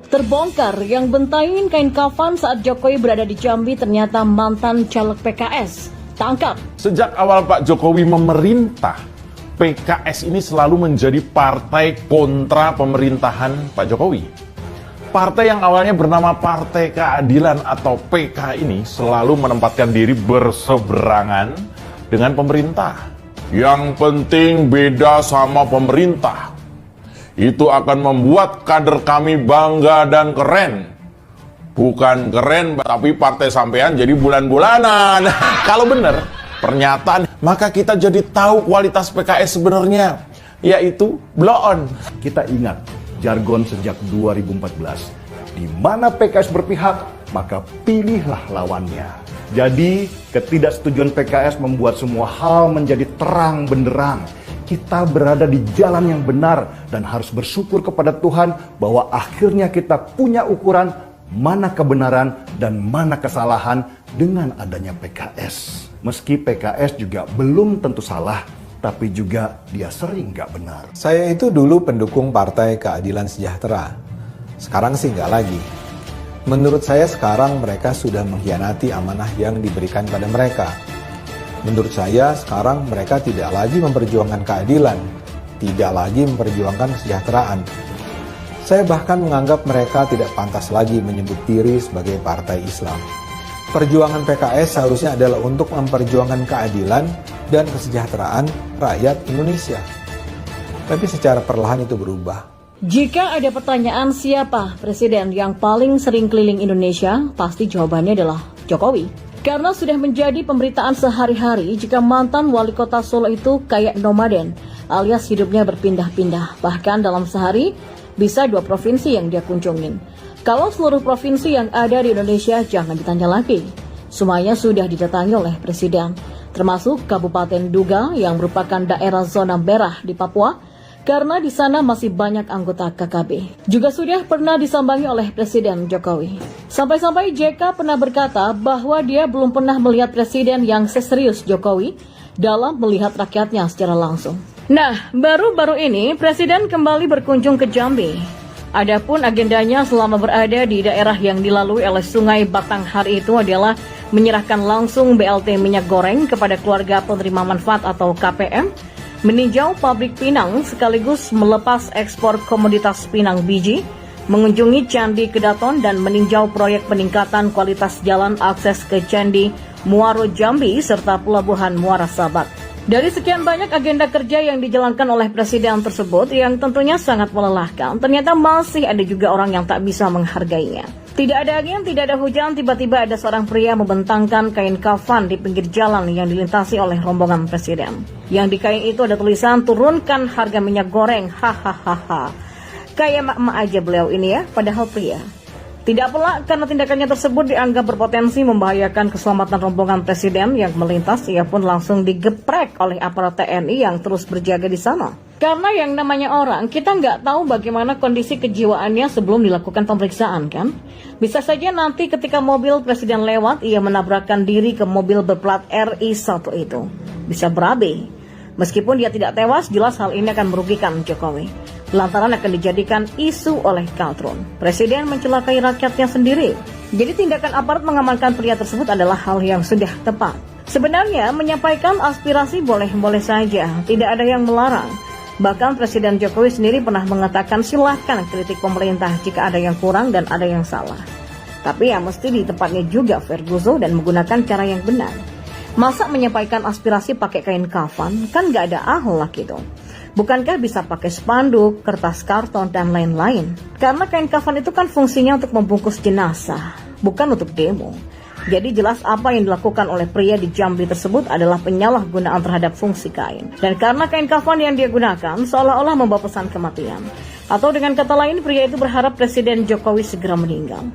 Terbongkar yang bentangin kain kafan saat Jokowi berada di Jambi ternyata mantan caleg PKS. Tangkap. Sejak awal Pak Jokowi memerintah, PKS ini selalu menjadi partai kontra pemerintahan Pak Jokowi. Partai yang awalnya bernama Partai Keadilan atau PK ini selalu menempatkan diri berseberangan dengan pemerintah. Yang penting beda sama pemerintah. Itu akan membuat kader kami bangga dan keren. Bukan keren, tapi partai sampean jadi bulan-bulanan. Kalau benar pernyataan, maka kita jadi tahu kualitas PKS sebenarnya, yaitu blow on. Kita ingat jargon sejak 2014. Di mana PKS berpihak, maka pilihlah lawannya. Jadi ketidaksetujuan PKS membuat semua hal menjadi terang benderang. Kita berada di jalan yang benar dan harus bersyukur kepada Tuhan bahwa akhirnya kita punya ukuran mana kebenaran dan mana kesalahan dengan adanya PKS. Meski PKS juga belum tentu salah, tapi juga dia sering nggak benar. Saya itu dulu pendukung Partai Keadilan Sejahtera. Sekarang sih nggak lagi. Menurut saya sekarang mereka sudah mengkhianati amanah yang diberikan pada mereka. Menurut saya sekarang mereka tidak lagi memperjuangkan keadilan, tidak lagi memperjuangkan kesejahteraan. Saya bahkan menganggap mereka tidak pantas lagi menyebut diri sebagai partai Islam. Perjuangan PKS seharusnya adalah untuk memperjuangkan keadilan dan kesejahteraan rakyat Indonesia. Tapi secara perlahan itu berubah. Jika ada pertanyaan siapa presiden yang paling sering keliling Indonesia, pasti jawabannya adalah Jokowi. Karena sudah menjadi pemberitaan sehari-hari jika mantan wali kota Solo itu kayak nomaden, alias hidupnya berpindah-pindah. Bahkan dalam sehari bisa 2 provinsi yang dia kunjungin. Kalau seluruh provinsi yang ada di Indonesia jangan ditanya lagi. Semuanya sudah didatangi oleh presiden, termasuk Kabupaten Duga yang merupakan daerah zona merah di Papua, karena di sana masih banyak anggota KKB. Juga sudah pernah disambangi oleh Presiden Jokowi. Sampai-sampai JK pernah berkata bahwa dia belum pernah melihat presiden yang seserius Jokowi dalam melihat rakyatnya secara langsung. Nah, baru-baru ini Presiden kembali berkunjung ke Jambi. Adapun agendanya selama berada di daerah yang dilalui oleh Sungai Batanghari itu adalah menyerahkan langsung BLT minyak goreng kepada keluarga penerima manfaat atau KPM, meninjau pabrik pinang sekaligus melepas ekspor komoditas pinang biji, mengunjungi Candi Kedaton dan meninjau proyek peningkatan kualitas jalan akses ke Candi Muaro Jambi serta pelabuhan Muara Sabak. Dari sekian banyak agenda kerja yang dijalankan oleh presiden tersebut yang tentunya sangat melelahkan, ternyata masih ada juga orang yang tak bisa menghargainya. Tidak ada angin, tidak ada hujan, tiba-tiba ada seorang pria membentangkan kain kafan di pinggir jalan yang dilintasi oleh rombongan presiden. Yang di kain itu ada tulisan turunkan harga minyak goreng, hahaha. Kayak emak-emak aja beliau ini ya, padahal pria. Tidak pula karena tindakannya tersebut dianggap berpotensi membahayakan keselamatan rombongan presiden yang melintas, ia pun langsung digeprek oleh aparat TNI yang terus berjaga di sana. Karena yang namanya orang, kita nggak tahu bagaimana kondisi kejiwaannya sebelum dilakukan pemeriksaan kan. Bisa saja nanti ketika mobil presiden lewat, ia menabrakkan diri ke mobil berplat RI1 itu. Bisa berabe. Meskipun dia tidak tewas, jelas hal ini akan merugikan Jokowi. Lantaran akan dijadikan isu oleh Kaltron. Presiden mencelakai rakyatnya sendiri. Jadi tindakan aparat mengamankan pria tersebut adalah hal yang sudah tepat. Sebenarnya menyampaikan aspirasi boleh-boleh saja, tidak ada yang melarang. Bahkan Presiden Jokowi sendiri pernah mengatakan silahkan kritik pemerintah jika ada yang kurang dan ada yang salah. Tapi ya mesti di tempatnya juga Ferguson dan menggunakan cara yang benar. Masa menyampaikan aspirasi pakai kain kafan? Kan gak ada akhlak gitu. Bukankah bisa pakai spanduk, kertas karton, dan lain-lain? Karena kain kafan itu kan fungsinya untuk membungkus jenazah, bukan untuk demo. Jadi jelas apa yang dilakukan oleh pria di Jambi tersebut adalah penyalahgunaan terhadap fungsi kain. Dan karena kain kafan yang dia gunakan seolah-olah membawa pesan kematian. Atau dengan kata lain, pria itu berharap Presiden Jokowi segera meninggal.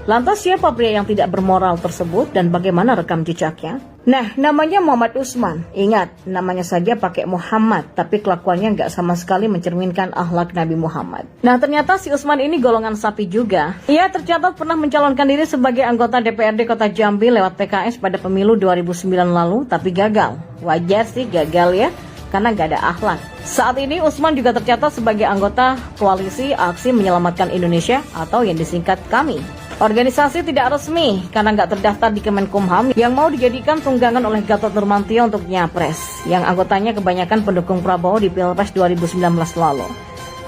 Lantas siapa pria yang tidak bermoral tersebut dan bagaimana rekam jejaknya? Nah, namanya Muhammad Usman. Ingat, namanya saja pakai Muhammad, tapi kelakuannya nggak sama sekali mencerminkan akhlak Nabi Muhammad. Nah, ternyata si Usman ini golongan sapi juga. Ia tercatat pernah mencalonkan diri sebagai anggota DPRD Kota Jambi lewat PKS pada pemilu 2009 lalu, tapi gagal. Wajar sih gagal ya, karena nggak ada akhlak. Saat ini Usman juga tercatat sebagai anggota Koalisi Aksi Menyelamatkan Indonesia atau yang disingkat KAMI. Organisasi tidak resmi karena nggak terdaftar di Kemenkumham yang mau dijadikan tunggangan oleh Gatot Nurmantio untuk nyapres, yang anggotanya kebanyakan pendukung Prabowo di Pilpres 2019 lalu.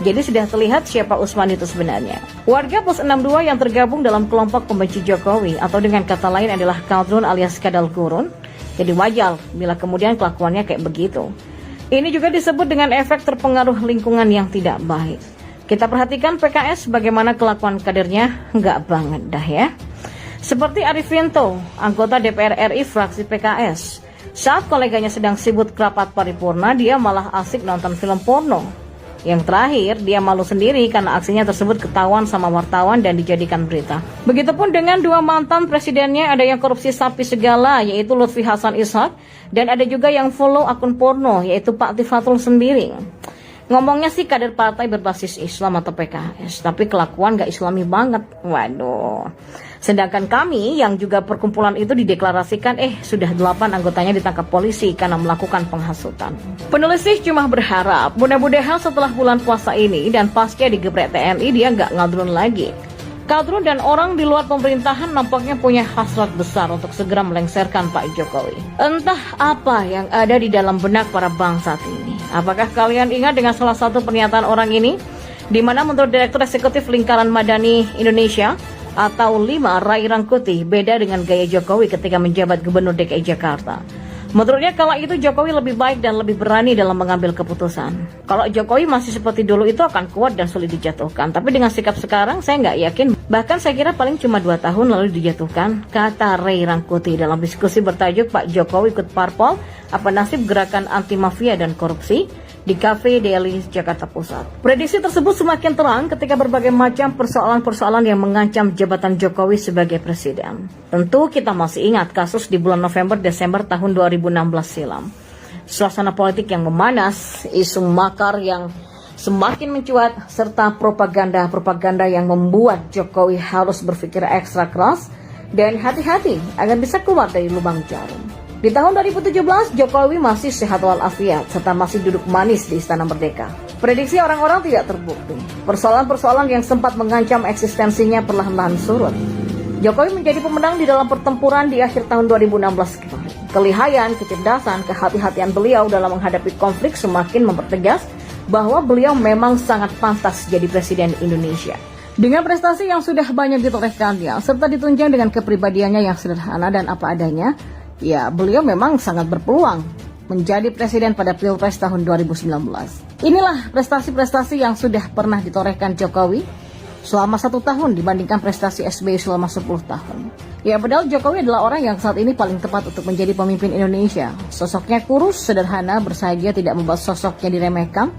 Jadi sudah terlihat siapa Usman itu sebenarnya. Warga Pos 62 yang tergabung dalam kelompok pembenci Jokowi atau dengan kata lain adalah Kaldrun alias Kadal Gurun, jadi wajar bila kemudian kelakuannya kayak begitu. Ini juga disebut dengan efek terpengaruh lingkungan yang tidak baik. Kita perhatikan PKS bagaimana kelakuan kadernya, nggak banget dah ya. Seperti Arif Vinto, anggota DPR RI fraksi PKS. Saat koleganya sedang sibuk rapat paripurna, dia malah asik nonton film porno. Yang terakhir, dia malu sendiri karena aksinya tersebut ketahuan sama wartawan dan dijadikan berita. Begitupun dengan dua mantan presidennya, ada yang korupsi sapi segala, yaitu Lutfi Hasan Ishak, dan ada juga yang follow akun porno, yaitu Pak Tifatul sendiri. Ngomongnya sih kader partai berbasis Islam atau PKS, tapi kelakuan gak islami banget. Waduh. Sedangkan kami yang juga perkumpulan itu dideklarasikan sudah 8 anggotanya ditangkap polisi karena melakukan penghasutan. Penulis sih cuma berharap mudah-mudahan setelah bulan puasa ini dan pasca digeprek TNI dia nggak ngadrun lagi. Kaldrun dan orang di luar pemerintahan nampaknya punya hasrat besar untuk segera melengsarkan Pak Jokowi. Entah apa yang ada di dalam benak para bangsat ini. Apakah kalian ingat dengan salah satu pernyataan orang ini? Di mana menurut Direktur Eksekutif Lingkaran Madani Indonesia atau 5 Rai Rangkuti beda dengan gaya Jokowi ketika menjabat Gubernur DKI Jakarta. Menurutnya kala itu Jokowi lebih baik dan lebih berani dalam mengambil keputusan. Kalau Jokowi masih seperti dulu itu akan kuat dan sulit dijatuhkan. Tapi dengan sikap sekarang saya nggak yakin. Bahkan saya kira paling cuma 2 tahun lalu dijatuhkan, kata Rai Rangkuti dalam diskusi bertajuk Pak Jokowi ikut parpol, apa nasib gerakan anti mafia dan korupsi di Cafe Daily Jakarta Pusat. Prediksi tersebut semakin terang ketika berbagai macam persoalan-persoalan yang mengancam jabatan Jokowi sebagai presiden. Tentu kita masih ingat kasus di bulan November-Desember tahun 2016 silam. Suasana politik yang memanas, isu makar yang semakin mencuat, serta propaganda yang membuat Jokowi harus berpikir ekstra keras dan hati-hati agar bisa keluar dari lubang jarum. Di tahun 2017, Jokowi masih sehat walafiat serta masih duduk manis di Istana Merdeka. Prediksi orang-orang tidak terbukti. Persoalan-persoalan yang sempat mengancam eksistensinya perlahan-lahan surut. Jokowi menjadi pemenang di dalam pertempuran di akhir tahun 2016 kemarin. Kelihayan, kecerdasan, kehati-hatian beliau dalam menghadapi konflik semakin mempertegas bahwa beliau memang sangat pantas jadi Presiden Indonesia. Dengan prestasi yang sudah banyak ditorehkannya, serta ditunjang dengan kepribadiannya yang sederhana dan apa adanya, ya, beliau memang sangat berpeluang menjadi presiden pada Pilpres tahun 2019. Inilah prestasi-prestasi yang sudah pernah ditorehkan Jokowi selama 1 tahun dibandingkan prestasi SBY selama 10 tahun. Ya, padahal Jokowi adalah orang yang saat ini paling tepat untuk menjadi pemimpin Indonesia. Sosoknya kurus, sederhana, bersahaja, tidak membuat sosoknya diremehkan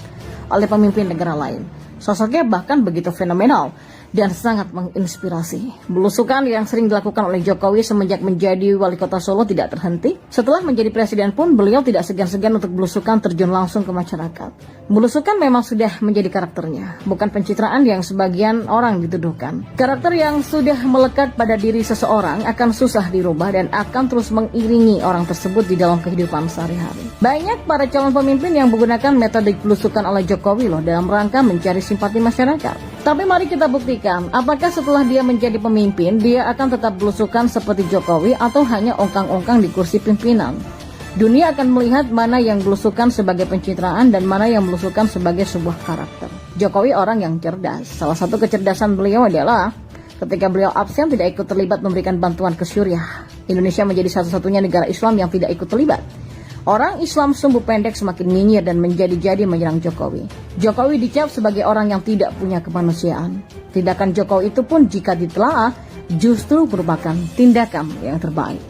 oleh pemimpin negara lain. Sosoknya bahkan begitu fenomenal dan sangat menginspirasi. Belusukan yang sering dilakukan oleh Jokowi semenjak menjadi wali kota Solo tidak terhenti. Setelah menjadi presiden pun beliau tidak segan-segan untuk belusukan terjun langsung ke masyarakat. Belusukan memang sudah menjadi karakternya, bukan pencitraan yang sebagian orang dituduhkan. Karakter yang sudah melekat pada diri seseorang akan susah dirubah dan akan terus mengiringi orang tersebut di dalam kehidupan sehari-hari. Banyak para calon pemimpin yang menggunakan metode belusukan oleh Jokowi dalam rangka mencari simpati masyarakat. Tapi mari kita buktikan, apakah setelah dia menjadi pemimpin, dia akan tetap belusukan seperti Jokowi atau hanya ongkang-ongkang di kursi pimpinan. Dunia akan melihat mana yang belusukan sebagai pencitraan dan mana yang belusukan sebagai sebuah karakter. Jokowi orang yang cerdas. Salah satu kecerdasan beliau adalah ketika beliau absen tidak ikut terlibat memberikan bantuan ke Suriah. Indonesia menjadi satu-satunya negara Islam yang tidak ikut terlibat. Orang Islam sumbu pendek semakin nyinyir dan menjadi-jadi menyerang Jokowi. Jokowi dicap sebagai orang yang tidak punya kemanusiaan. Tindakan Jokowi itu pun jika ditelaah justru merupakan tindakan yang terbaik.